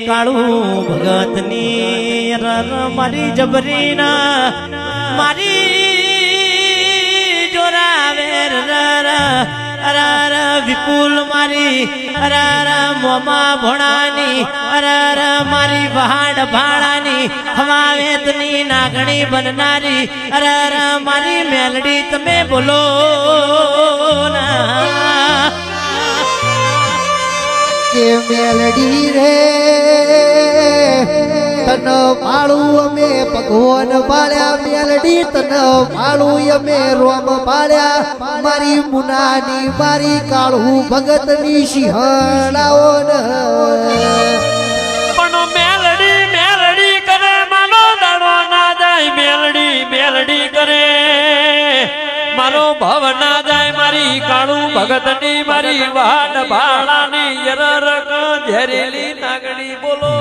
કાળું ભગતની મારી જબરીના મારી જોરાવે વિપુલ મારી મોમા ભોણાની મારી વહાડ ભાડાની હવાવેતની નાગણી બનનારી મારી મેલડી તમે બોલો ના કે મેલડી રે તન માળું અમે ભગવાન પાળ્યા મેલડી તન માળું અમે રોમ પાળ્યા મારી મુનાની મારી કાળું ભગતની સિંહણાઓ ને પણ મેલડી મેલડી કરે માનો દાડો ના જાય મેલડી મેલડી કરે મારો ભાવ ના જાય મારી કાળું ભગતની મારી વાડ ભાડાની યરરક ઝેરેલી નાગણી બોલો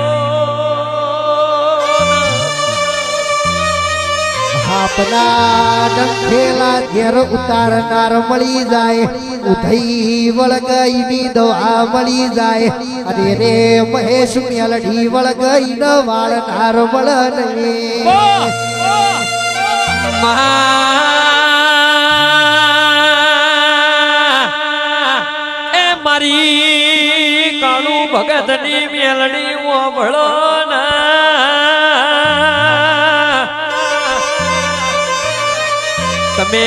આપના ડંખેલા ઘેર ઉતારનાર મળી જાય ઉધઈ વળગઈની દવા મળી જાય અને રે મહેશ મેલડી વળગઈ ન વાળનાર વળને એ મારી કાળું ભગતની મેલડી ઓભળો તમે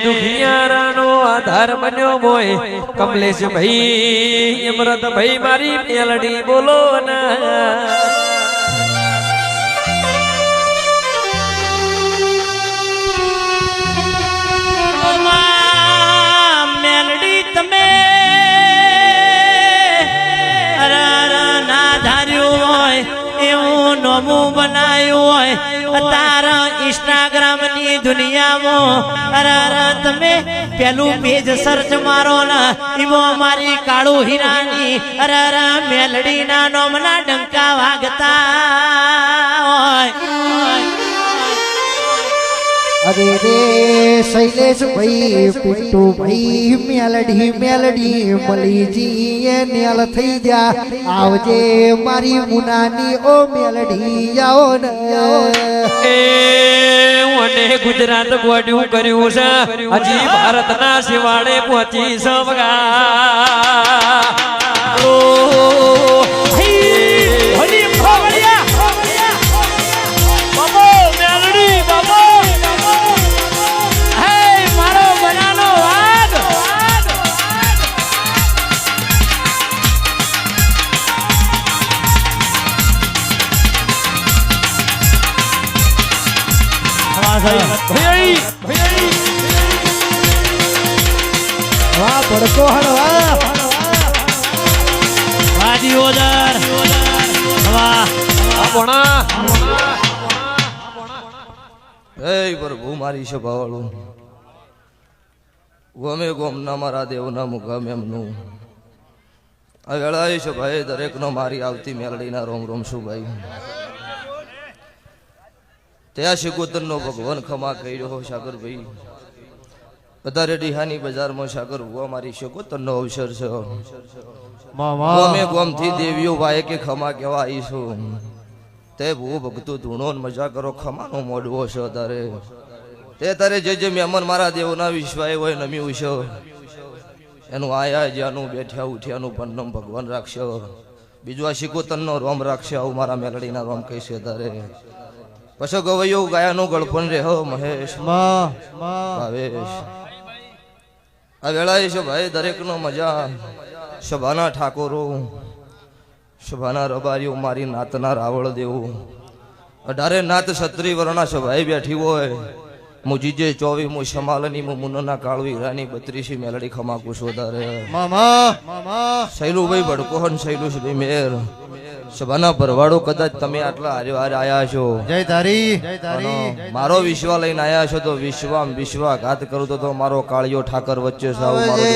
દુખિયારાનો આધાર બન્યો મોય કમલેશ ભાઈ અમરત ભાઈ મારી મેલડી બોલો ના મેલડી તમે ના ધાર્યું હોય એવું નોમું બનાવ્યું હોય તારા ઇન્સ્ટાગ્રામ ની દુનિયામાં તમે પેલું પેજ સર્ચ મારો ને એમાં મારી કાળું હીરાની મેલડી ના નોમના ડંકા વાગતા હોય અરે રે શૈલેષ ભાઈ પિન્ટુ ભાઈ મેલડી મેલડી મલીજી નેલ થઈ જા આવજે મારી મુનાની ઓ મેલડી આવો ને મને ગુજરાત ગોડ્યું કર્યું છે હજી ભારતના શિવાડે પહોંચી સવગા વાહ પડકો હળવા વાજી ઓદર વાહ આપણા હે પ્રભુ મારી સભાવાળું ગમે ગોમના મારા દેવના મુકામ એમનું આ વેળાએ છે ભાઈ દરેકનો મારી આવતી મેલડીના રોમ રોમ શું ભાઈ ત્યાં શિકોતરનો ભગવાન ખમા કહી રહ્યો સાગરભાઈ વધારે ડીહાની બજારમાં સાગર હુआ મારી શિકોતરનો અવસર છે ગમે ગોમથી દેવીઓ ભાઈ કે ખમા કેવા આવીશું તે ભૂ ભગતું ધૂણો મજા કરો ખમાનો મોડવો છે તારે તે તારે જે મહેમાન મારા દેવના વિશ્વાય હોય નમ્યું છે એનું આયા જ્યાંનું બેઠ્યા ઉઠ્યાનું પન્નમ ભગવાન રાખશે બીજું આ શિકોતરનો રોમ રાખશે આવું મારા મેલડીના રોમ કહીશે તારે પછી ગવૈયો ગાયાનો ગળપણ રે હો મહેશ ભાવેશ આ વેળાએ છે ભાઈ દરેકનો મજા સભાના ઠાકોરો સભાના રબારીઓ મારી નાતના રાવળ દેવું 18 નાત ક્ષત્રિય વર્ણા સભાએ બેઠી હોય મુજીજે 24 મુ શમાલની મુ મુનના કાળુ હીરાની 32 મેલડી ખમાકુ સોદારે મામા શૈલુભાઈ ભડકોહન શૈલુભાઈ મેર સભાના ભરવાડો કદાચ તમે આટલા હારે આયા છો જય ધારી મારો વિશ્વા લઈને આયા છો તો વિશ્વાઘાત કરું તો મારો કાળિયો ઠાકર વચ્ચે સાવ મારો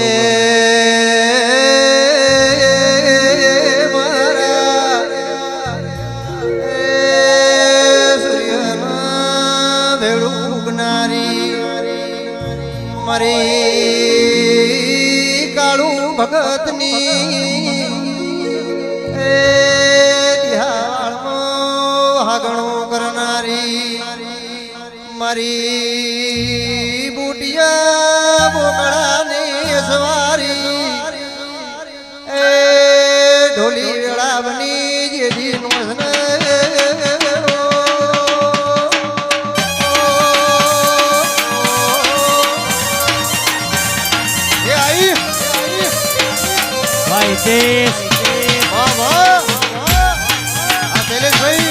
મારી કાળું ભગતની એ દિહાળમાં હાગણું કરનારી મારી બુટિયા બોકડાની સવારી એ ઢોલી વેળા બની જેજી નોસને ભાઈ દેશ વાહ વાહ આ શૈલેષભાઈ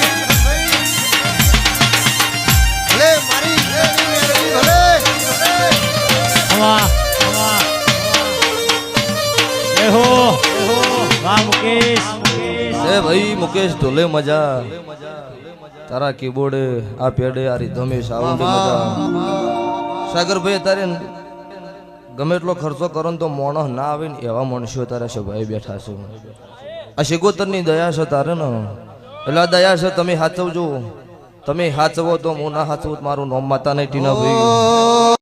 ભલે મારી ભલે વાહ વાહ એહો વાહ મુકેશ એ ભાઈ મુકેશ ઢોલે મજા તારા કીબોર્ડે આ પેડે આ રીધમે સાઉન્ડ મજા સાગરભાઈ તારે ગમે એટલો ખર્ચો કરો ને તો મોણસ ના આવે ને એવા મનુષ્યો તારા સભાએ બેઠા છે આ શિકોતરની દયા છે તારે ને એટલે આ દયા છે તમે સાચવજો તમે સાચવો તો હું ના સાચવું મારું નામ માતા નહીં ટીના ભાઈ